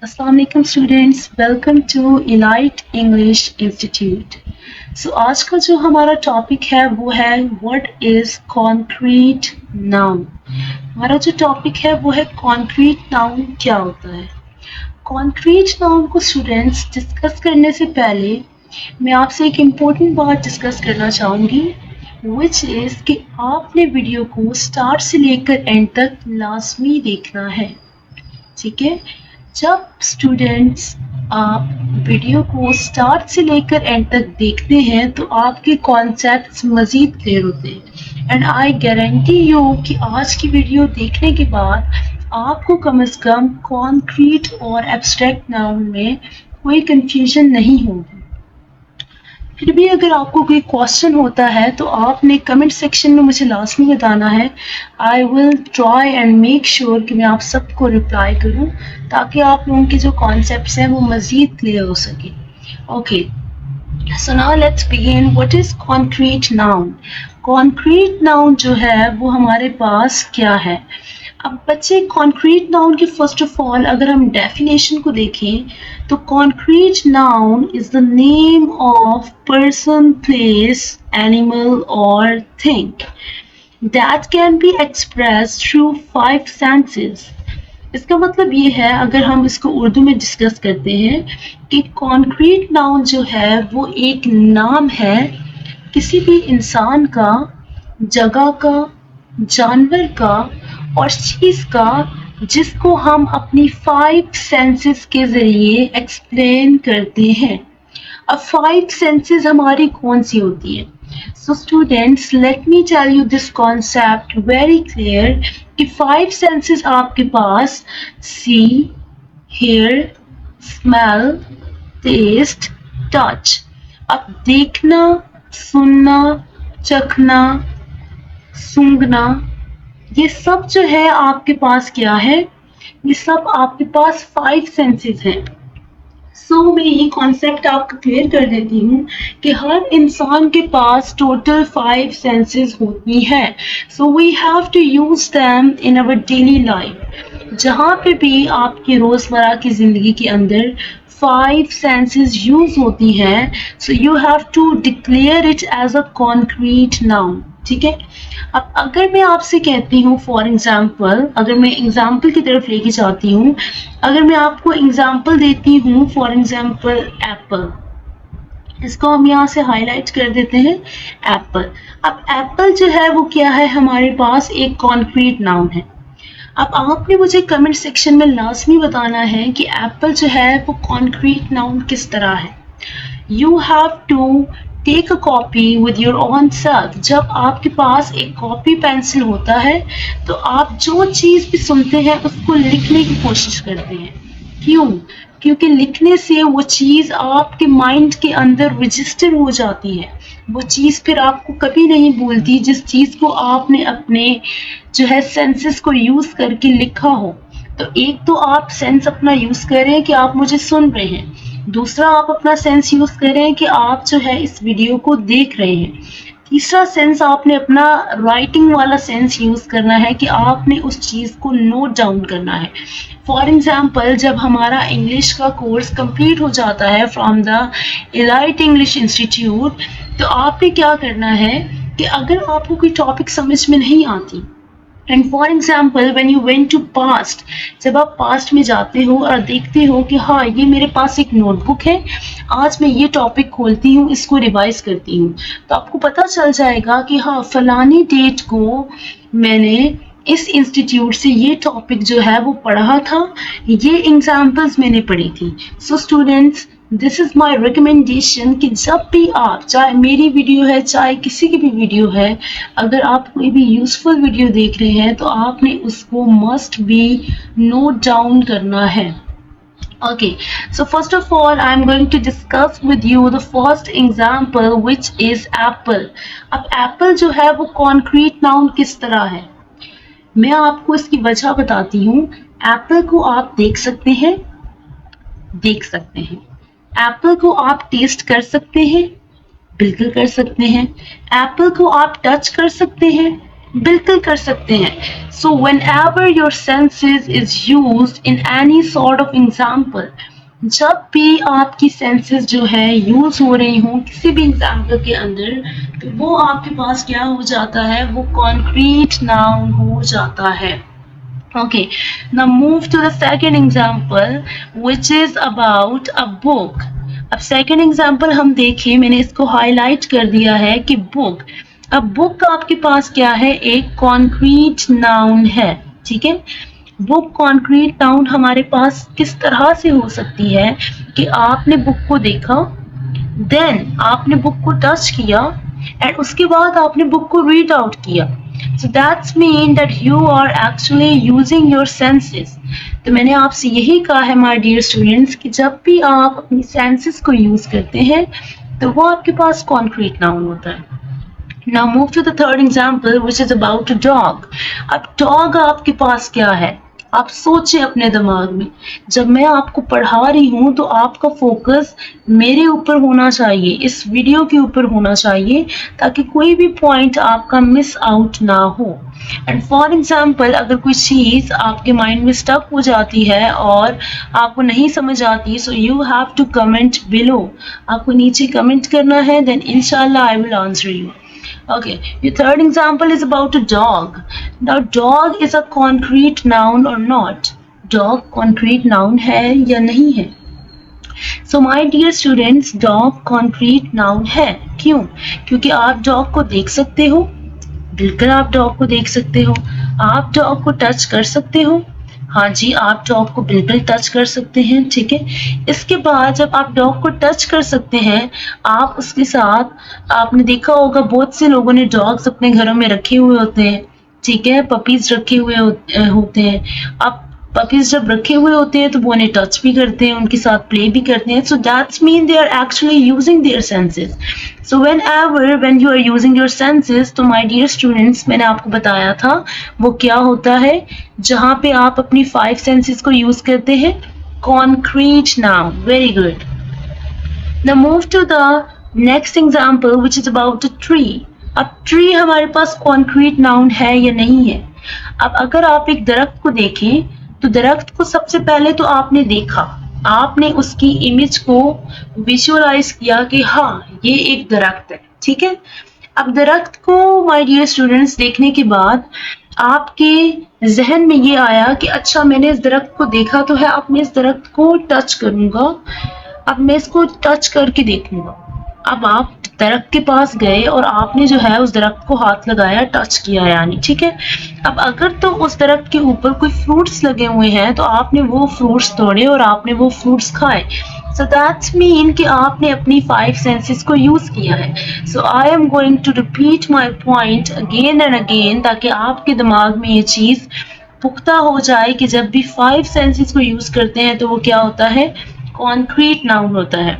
अस्सलाम वालेकुम students, welcome to elite English institute. आज का जो हमारा टॉपिक है वो है व्हाट इज कॉन्क्रीट नाउन। हमारा जो टॉपिक है वो है कॉन्क्रीट नाउन क्या होता है। कॉन्क्रीट नाउन को स्टूडेंट्स डिस्कस करने से पहले मैं आपसे एक इम्पोर्टेंट बात डिस्कस करना चाहूँगी, विच इज़ कि आपने वीडियो को स्टार्ट से लेकर एंड तक लाजमी देखना है। ठीक है, जब स्टूडेंट्स आप वीडियो को स्टार्ट से लेकर एंड तक देखते हैं तो आपके कॉन्सेप्ट्स मज़ीद क्लियर होते हैं। एंड आई गारंटी यू कि आज की वीडियो देखने के बाद आपको कम से कम कॉन्क्रीट और एब्स्ट्रैक्ट नाउन में कोई कंफ्यूजन नहीं होगी। फिर भी अगर आपको कोई क्वेश्चन होता है तो आपने कमेंट सेक्शन में मुझे लाजमी बताना है। I will try and make sure कि मैं आप सबको रिप्लाई करूं ताकि आप लोगों के जो कॉन्सेप्ट्स हैं वो मज़ीद क्लियर हो सके। Okay, so now let's begin. What is concrete noun? Concrete noun जो है वो हमारे पास क्या है? अब बच्चे, कॉन्क्रीट नाउन की फर्स्ट ऑफ ऑल अगर हम डेफिनेशन को देखें तो concrete noun is the name of person, place, animal और thing that can be express through 5 senses. इसका मतलब ये है, अगर हम इसको उर्दू में डिस्कस करते हैं कि कॉन्क्रीट नाउन जो है वो एक नाम है किसी भी इंसान का, जगह का, जानवर का और चीज़ का जिसको हम अपनी 5 सेंसेस के ज़रिए एक्सप्लेन करते हैं। अब 5 सेंसेस हमारी कौन सी होती है? So students, let me tell you this concept very clear कि 5 सेंसेस आपके पास see, hear, smell, taste, touch. अब देखना, सुनना, चखना, सूंघना, ये सब जो है आपके पास क्या है? ये सब आपके पास 5 सेंसेस हैं। मैं ये कॉन्सेप्ट आपको क्लियर कर देती हूँ कि हर इंसान के पास टोटल 5 सेंसेस होती हैं। We have to use them in our daily life. जहाँ पे भी आपकी रोज़मर्रा की ज़िंदगी के अंदर 5 सेंसेस यूज होती हैं, you have to declare it as a concrete noun. ठीक है, अब अगर मैं आपसे कहती हूँ फॉर एग्जाम्पल, अगर मैं एग्जाम्पल की तरफ लेके जाती हूँ, अगर मैं आपको एग्जाम्पल देती हूँ फॉर एग्जाम्पल एप्पल, इसको हम यहाँ से हाईलाइट कर देते हैं, एप्पल। अब एप्पल जो है वो क्या है? हमारे पास एक कॉन्क्रीट नाउन है। अब आपने मुझे कमेंट सेक्शन में लाजमी बताना है कि एप्पल जो है वो कॉन्क्रीट नाउन किस तरह है। You have to take a copy with your own self. जब आपके पास एक कॉपी पेंसिल होता है तो आप जो चीज़ भी सुनते हैं उसको लिखने की कोशिश करते हैं। क्यों? क्योंकि लिखने से वो चीज़ आपके माइंड के अंदर रजिस्टर हो जाती है। वो चीज़ फिर आपको कभी नहीं भूलती जिस चीज़ को आपने अपने जो है सेंसेस को यूज़ करके लिखा हो। तो एक तो आप सेंस अपना यूज़ कर रहे हैं कि आप मुझे सुन रहे हैं, दूसरा आप अपना सेंस यूज़ कर रहे हैं कि आप जो है इस वीडियो को देख रहे हैं, तीसरा सेंस आपने अपना राइटिंग वाला सेंस यूज़ करना है कि आपने उस चीज़ को नोट डाउन करना है। फॉर एग्जाम्पल, जब हमारा इंग्लिश का कोर्स कंप्लीट हो जाता है from the elite English institute, तो आपने क्या करना है कि अगर आपको कोई टॉपिक समझ में नहीं आती, and for example when you went to past, जब आप पास्ट में जाते हो और देखते हो कि हाँ ये मेरे पास एक नोटबुक है, आज मैं ये टॉपिक खोलती हूँ, इसको रिवाइज करती हूँ, तो आपको पता चल जाएगा कि हाँ फलानी डेट को मैंने इस इंस्टीट्यूट से ये टॉपिक जो है वो पढ़ा था, ये एग्जाम्पल्स मैंने पढ़ी थी। Students, this is my recommendation कि जब भी आप, चाहे मेरी वीडियो है चाहे किसी की भी वीडियो है, अगर आप कोई भी यूज़फुल वीडियो देख रहे हैं तो आपने उसको मस्ट बी नोट डाउन करना है। Okay, so first of all, I'm going to discuss with you the first example, which is apple. अब apple जो है वो concrete noun किस तरह है? मैं आपको इसकी वजह बताती हूँ। एप्पल को आप देख सकते हैं, एप्पल को आप टेस्ट कर सकते हैं, बिल्कुल कर सकते हैं। एप्पल को आप टच कर सकते हैं, बिल्कुल कर सकते हैं। So when ever your senses is use in any sort of example, जब भी आपकी सेंसेस जो है यूज हो रही हो किसी भी एग्जाम्पल के अंदर, तो वो आपके पास क्या हो जाता है, वो कॉन्क्रीट नाउन हो जाता है। Okay, now move to the second example, which is about a book. अब second example हम देखें, मैंने इसको highlight कर दिया है कि book. अब book आपके पास क्या है, एक concrete noun है, ठीक है। बुक कॉन्क्रीट नाउन हमारे पास किस तरह से हो सकती है कि आपने बुक को देखा, देन आपने बुक को टच किया एंड उसके बाद आपने बुक को रीड आउट किया। So that's mean that you are actually using your senses. तो मैंने आपसे यही कहा है my dear students कि जब भी आप अपनी senses को use करते हैं तो वो आपके पास concrete noun होता है। Now move to the third example, which is about a dog. अब dog आपके पास क्या है, आप सोचे अपने दिमाग में, जब मैं आपको पढ़ा रही हूँ तो आपका फोकस मेरे ऊपर होना चाहिए, इस वीडियो के ऊपर होना चाहिए, ताकि कोई भी पॉइंट आपका मिस आउट ना हो। एंड फॉर एग्जाम्पल, अगर कोई चीज़ आपके माइंड में स्टक हो जाती है और आपको नहीं समझ आती, so you have to comment below, आपको नीचे कमेंट करना है, देन इंशाल्लाह I will answer you. Okay, your third example is about a dog. Now, dog is a concrete noun or not? Dog concrete noun है या नहीं है? So my dear students, dog concrete noun है। क्यों? क्योंकि आप dog को देख सकते हो, बिल्कुल आप डॉग को देख सकते हो, आप डॉग को टच कर सकते हो, हाँ जी आप डॉग को बिल्कुल टच कर सकते हैं, ठीक है। इसके बाद जब आप डॉग को टच कर सकते हैं, आप उसके साथ, आपने देखा होगा बहुत से लोगों ने डॉग्स अपने घरों में रखे हुए होते हैं, ठीक है, पपीज रखे हुए होते हैं। आप पपीज जब रखे हुए होते हैं तो वो उन्हें टच भी करते हैं, उनके साथ प्ले भी करते हैं। So that's mean they are actually using their senses. So when you are using your senses, तो माय डियर स्टूडेंट्स, मैंने आपको बताया था वो क्या होता है, जहाँ पे आप अपनी 5 सेंसेस को यूज करते हैं, concrete noun. Very good. Now move to the next example, which is about a tree. अब ट्री हमारे पास कॉन्क्रीट नाउन है या नहीं है? अब अगर आप एक दरख्त को देखें तो दरख्त को सबसे पहले तो आपने देखा, आपने उसकी इमेज को विजुअलाइज किया कि हाँ ये एक दरख्त है, ठीक है। अब दरख्त को माय डियर स्टूडेंट्स देखने के बाद आपके जहन में ये आया कि अच्छा मैंने इस दरख्त को देखा तो है, अब मैं इस दरख्त को टच करूंगा, अब मैं इसको टच करके देखूंगा। अब आप दरख्त के पास गए और आपने जो है उस दरख्त को हाथ लगाया, टच किया यानी, ठीक है। अब अगर तो उस दरख्त के ऊपर कोई फ्रूट्स लगे हुए हैं तो आपने वो फ्रूट्स तोड़े और आपने वो फ्रूट्स खाए। सो दैट्स मीन कि आपने अपनी 5 सेंसेस को यूज किया है। So I am going to repeat my point again and again, ताकि आपके दिमाग में ये चीज पुख्ता हो जाए कि जब भी 5 सेंसेस को यूज करते हैं तो वो क्या होता है, कॉन्क्रीट नाउन होता है।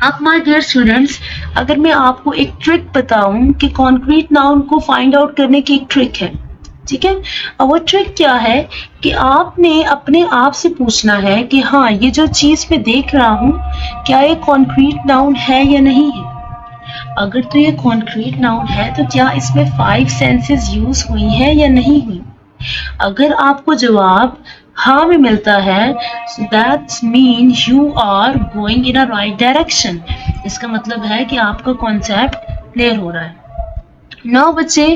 अब माय डियर स्टूडेंट्स, अगर मैं आपको एक ट्रिक बताऊं कि कॉन्क्रीट नाउन को फाइंड आउट करने की एक ट्रिक है, ठीक है। और वो ट्रिक क्या है कि आपने अपने आप से पूछना है कि हाँ ये जो चीज मैं देख रहा हूँ क्या ये कॉन्क्रीट नाउन है या नहीं है। अगर तो ये कॉन्क्रीट नाउन है तो क्या इसमें 5 सेंसेस यूज हुई है या नहीं हुई। अगर आपको जवाब हाँ में मिलता है, so that means you are going in a right direction. इसका मतलब है कि आपका कॉन्सेप्ट क्लियर हो रहा है। नौ बच्चे,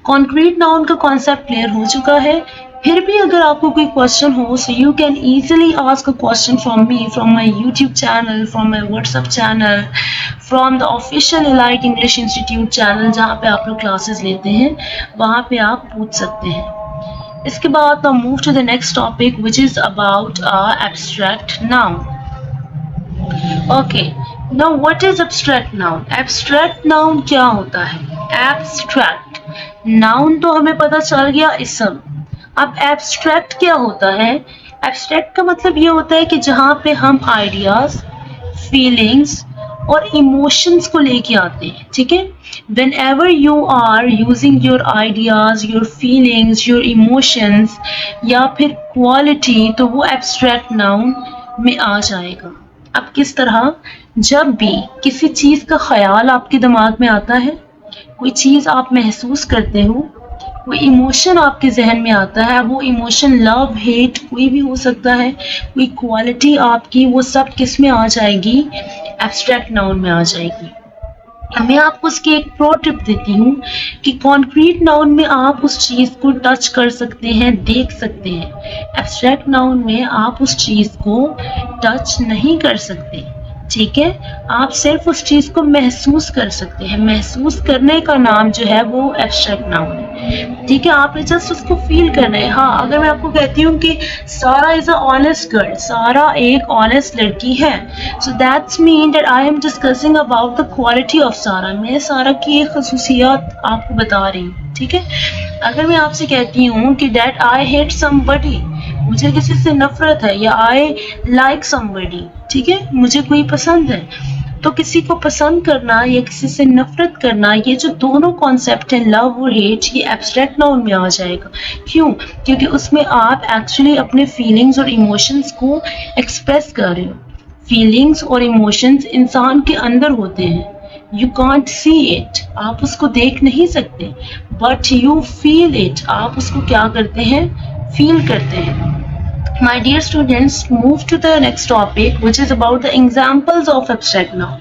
कॉन्क्रीट नाउन का कॉन्सेप्ट क्लियर हो चुका है। फिर भी अगर आपको कोई क्वेश्चन हो, so you can easily ask a question from me, from my YouTube channel, from my WhatsApp channel, from the official Elite English Institute channel, जहाँ पे आप लोग क्लासेस लेते हैं, वहाँ पे आप पूछ सकते हैं। इसके बाद now move to the next topic, which is about abstract noun. Okay, now what is abstract noun? Abstract noun क्या होता है? Abstract noun तो हमें पता चल गया इसम। अब abstract क्या होता है? Abstract का मतलब ये होता है कि जहाँ पे हम आइडियाज, फीलिंग्स और इमोशंस को लेके आते हैं, ठीक है। Whenever you are using your ideas, your feelings, your emotions या फिर quality, तो वो abstract noun में आ जाएगा। अब किस तरह, जब भी किसी चीज का ख्याल आपके दिमाग में आता है, कोई चीज आप महसूस करते हो, कोई इमोशन आपके जहन में आता है, वो इमोशन लव, हेट, कोई भी हो सकता है, कोई क्वालिटी आपकी, वो सब किस में आ जाएगी? एब्स्ट्रैक्ट नाउन में आ जाएगी। मैं आपको उसकी एक प्रो टिप देती हूँ कि कॉन्क्रीट नाउन में आप उस चीज को टच कर सकते हैं, देख सकते हैं। एब्स्ट्रैक्ट नाउन में आप उस चीज को टच नहीं कर सकते, ठीक है? आप सिर्फ उस चीज को महसूस कर सकते हैं। महसूस करने का नाम जो है वो एब्स्ट्रैक्ट नाउन है, ठीक है? आपने जस्ट उसको फील करना है। हाँ, अगर मैं आपको कहती हूँ कि सारा इज अ ऑनेस्ट गर्ल, सारा एक ऑनेस्ट लड़की है, सो that's mean that I am discussing about the quality of सारा। मैं सारा की एक खसूसियात आपको बता रही हूँ, ठीक है? अगर मैं आपसे कहती हूँ कि दैट आई हेट समबडी, मुझे किसी से नफरत है, या आई लाइक समबडी, ठीक है, मुझे कोई पसंद है, तो किसी को पसंद करना या किसी से नफरत करना, ये जो दोनों कॉन्सेप्ट है लव और हेट, ये एब्स्ट्रैक्ट नाउन में आ जाएगा। क्यों? क्योंकि उसमें आप एक्चुअली अपने फीलिंग्स और इमोशंस को एक्सप्रेस कर रहे हो। फीलिंग्स और इमोशंस इंसान के अंदर होते हैं, यू कांट सी इट, आप उसको देख नहीं सकते, बट यू फील इट, आप उसको क्या करते हैं? फील करते हैं। My dear students, move to the next topic, which is about the examples of abstract noun.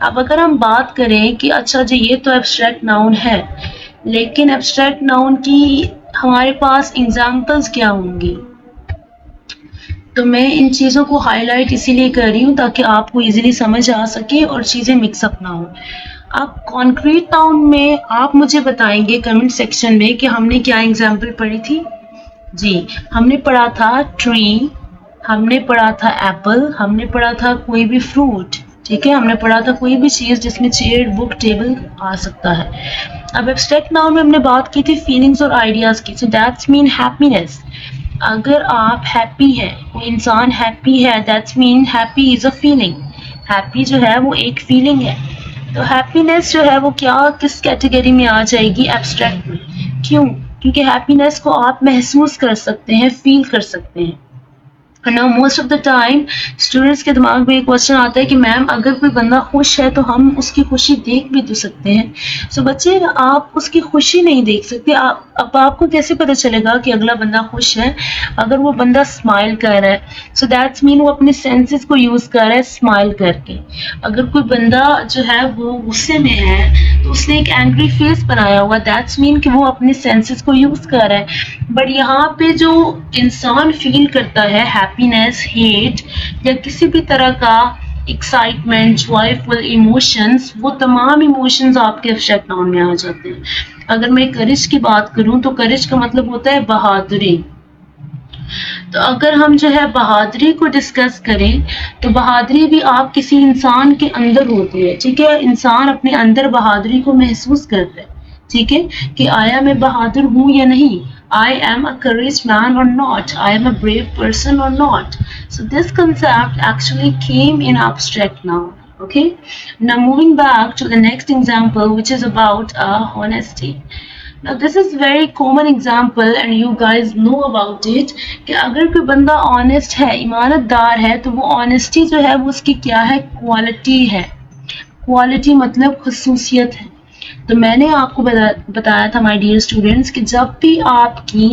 अब अगर हम बात करें कि अच्छा जी ये तो abstract noun है, लेकिन abstract noun की हमारे पास examples क्या होंगी? तो मैं इन चीज़ों को हाईलाइट इसीलिए कर रही हूँ ताकि आपको इजीली समझ आ सके और चीज़ें मिक्सअप ना हो। अब कॉन्क्रीट नाउन में आप मुझे बताएंगे कमेंट सेक्शन में कि हमने क्या एग्जाम्पल पढ़ी थी। जी, हमने पढ़ा था ट्री, हमने पढ़ा था एप्पल, हमने पढ़ा था कोई भी फ्रूट, ठीक है, हमने पढ़ा था कोई भी चीज़ जिसमें चेयर, बुक, टेबल आ सकता है। अब एब्स्ट्रैक्ट नाउन में हमने बात की थी फीलिंग्स और आइडियाज़ की, सो दैट्स मीन हैप्पीनेस। अगर आप हैप्पी है, कोई इंसान हैप्पी है, that's mean happy is a feeling. Happy जो है वो एक फीलिंग है, तो हैप्पीनेस जो है वो क्या, किस कैटेगरी में आ जाएगी? एब्स्ट्रैक्ट में। क्यों? क्योंकि हैप्पीनेस को आप महसूस कर सकते हैं, फील कर सकते हैं। Now most of the time students के दिमाग में एक क्वेश्चन आता है कि मैम अगर कोई बंदा खुश है तो हम उसकी खुशी देख भी तो सकते हैं। सो बच्चे, आप उसकी खुशी नहीं देख सकते। अब आपको कैसे पता चलेगा कि अगला बंदा खुश है? अगर वो बंदा स्माइल कर रहा है, सो दैट्स मीन वो अपने सेंसेस को यूज कर रहा है स्माइल करके। अगर कोई बंदा जो है वो गुस्से में है तो उसने एक एंग्री फेस बनाया हुआ, दैट्स मीन कि वो अपने सेंसेस को यूज कर रहा है। बट यहाँ पे जो इंसान फील करता है हैप्पीनेस, हेट या किसी भी तरह का एक्साइटमेंट, जॉयफुल इमोशंस, वो तमाम इमोशंस आपके एब्स्ट्रैक्ट नाउन में आ जाते हैं। अगर मैं करेज की बात करूं तो करेज का मतलब होता है बहादुरी। तो अगर हम जो है बहादुरी को डिस्कस करें तो बहादुरी भी आप किसी इंसान के अंदर होती है, ठीक है? इंसान अपने अंदर बहादुरी को महसूस करता है, ठीक है, कि आया मैं बहादुर हूं या नहीं, I am a courage man or not, I am a brave person or not. So this concept actually came in abstract noun. Okay, now moving back to the next example, which is about honesty. Now this is very common example and you guys know about it कि अगर कोई बंदा honest है, ईमानदार है, तो वो honesty जो है वो उसकी क्या है? क्वालिटी है। क्वालिटी मतलब खसूसियत है। तो मैंने आपको बताया था माय डियर स्टूडेंट्स कि जब भी आपकी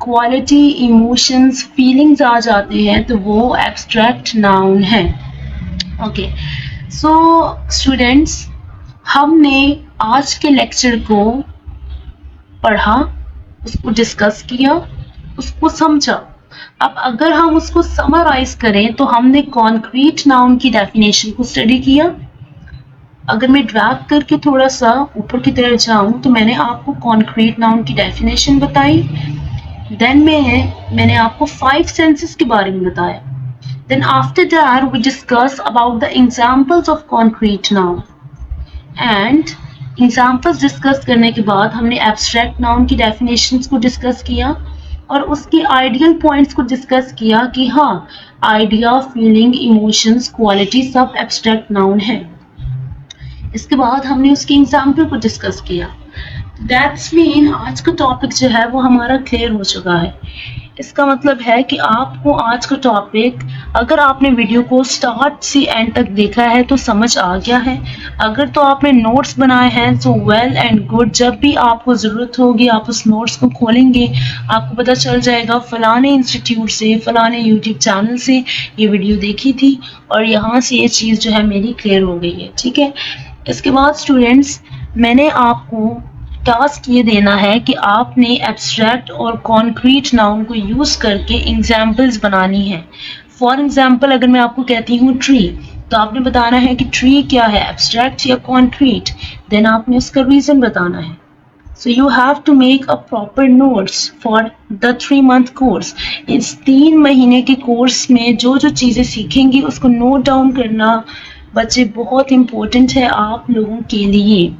क्वालिटी, इमोशंस, फीलिंग्स आ जाते हैं तो वो एब्स्ट्रैक्ट नाउन है। ओके, सो स्टूडेंट्स, हमने आज के लेक्चर को पढ़ा, उसको डिस्कस किया, उसको समझा। अब अगर हम उसको समराइज करें तो हमने कॉन्क्रीट नाउन की डेफिनेशन को स्टडी किया। अगर मैं ड्रैग करके थोड़ा सा ऊपर की तरफ जाऊं तो मैंने आपको कॉन्क्रीट नाउन की डेफिनेशन बताई। देन मैंने आपको 5 सेंसेस के बारे में बताया। Then after that we discuss about the examples of concrete noun and examples discuss करने के बाद हमने एब्स्ट्रैक्ट नाउन की डेफिनेशंस को डिस्कस किया और उसके आइडियल पॉइंट्स को डिस्कस किया कि हाँ, आइडिया, फीलिंग, इमोशंस, क्वालिटी सब एब्स्ट्रैक्ट नाउन है। इसके बाद हमने उसके एग्जाम्पल को डिस्कस किया। दैट्स मीन आज का टॉपिक जो है वो हमारा क्लियर हो चुका है। इसका मतलब है कि आपको आज का टॉपिक, अगर आपने वीडियो को स्टार्ट से एंड तक देखा है तो समझ आ गया है। अगर तो आपने नोट्स बनाए हैं तो वेल एंड गुड, जब भी आपको ज़रूरत होगी आप उस नोट्स को खोलेंगे, आपको पता चल जाएगा फलाने इंस्टीट्यूट से, फलाने यूट्यूब चैनल से ये वीडियो देखी थी और यहाँ से ये चीज़ जो है मेरी क्लियर हो गई है। ठीक है, इसके बाद स्टूडेंट्स, मैंने आपको टास्क ये देना है कि आपने एब्स्ट्रैक्ट और कॉन्क्रीट नाउन को यूज़ करके एग्जाम्पल्स बनानी है। फॉर एग्जाम्पल, अगर मैं आपको कहती हूँ ट्री, तो आपने बताना है कि ट्री क्या है, एब्स्ट्रैक्ट या कॉन्क्रीट, देन आपने उसका रीज़न बताना है। So you have to make a proper notes for the 3 month course. इस 3 महीने के कोर्स में जो जो चीज़ें सीखेंगे उसको नोट डाउन करना बच्चे बहुत इम्पोर्टेंट है आप लोगों के लिए।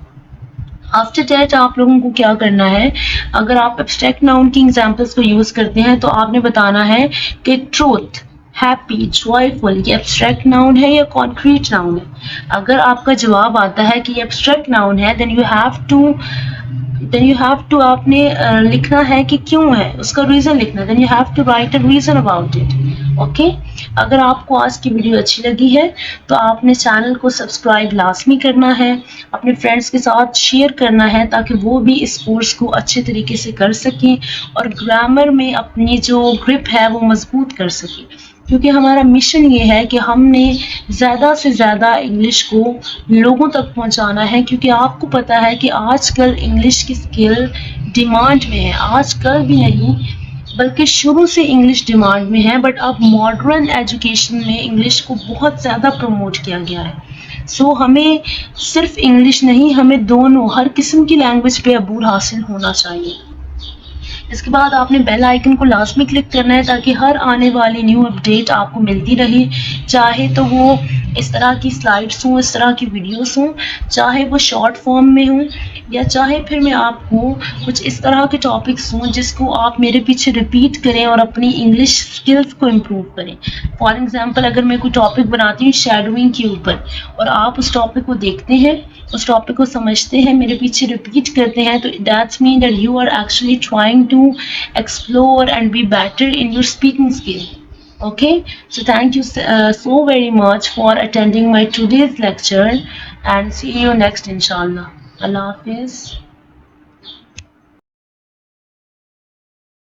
आफ्टर डेट आप लोगों को क्या करना है, अगर आप एब्स्ट्रैक्ट नाउन की एग्जाम्पल्स को यूज़ करते हैं तो आपने बताना है कि ट्रूथ, हैप्पी, जॉयफुल ये एब्स्ट्रैक्ट नाउन है या कॉन्क्रीट नाउन है। अगर आपका जवाब आता है कि ये एब्स्ट्रैक्ट नाउन है, देन यू हैव टू आपने लिखना है कि क्यों है, उसका रीज़न लिखना, then you have to write a reason about it. Okay, अगर आपको आज की वीडियो अच्छी लगी है तो आपने चैनल को सब्सक्राइब लाजमी करना है, अपने फ्रेंड्स के साथ शेयर करना है ताकि वो भी इस कोर्स को अच्छे तरीके से कर सकें और ग्रामर में अपनी जो ग्रिप है वो मजबूत कर सकें। क्योंकि हमारा मिशन ये है कि हमने ज़्यादा से ज़्यादा इंग्लिश को लोगों तक पहुंचाना है, क्योंकि आपको पता है कि आजकल इंग्लिश की स्किल डिमांड में है। आजकल भी नहीं बल्कि शुरू से इंग्लिश डिमांड में है, बट अब मॉडर्न एजुकेशन में इंग्लिश को बहुत ज़्यादा प्रमोट किया गया है। सो हमें सिर्फ इंग्लिश नहीं, हमें दोनों हर किस्म की लैंग्वेज पे अबूर हासिल होना चाहिए। इसके बाद आपने बेल आइकन को लाजमी क्लिक करना है ताकि हर आने वाली न्यू अपडेट आपको मिलती रहे, चाहे तो वो इस तरह की स्लाइड्स हों, इस तरह की वीडियोस हों, चाहे वो शॉर्ट फॉर्म में हों, या चाहे फिर मैं आपको कुछ इस तरह के टॉपिक्स हों जिसको आप मेरे पीछे रिपीट करें और अपनी इंग्लिश स्किल्स को इम्प्रूव करें। फॉर एग्जांपल, अगर मैं कोई टॉपिक बनाती हूँ शैडोइंग के ऊपर और आप उस टॉपिक को देखते हैं, उस टॉपिक को समझते हैं, मेरे पीछे रिपीट करते हैं, तो that's mean that you are actually trying to explore and be better in your speaking skill. Okay, so thank you so very much for attending my today's lecture and see you next inshallah. Allah Hafiz.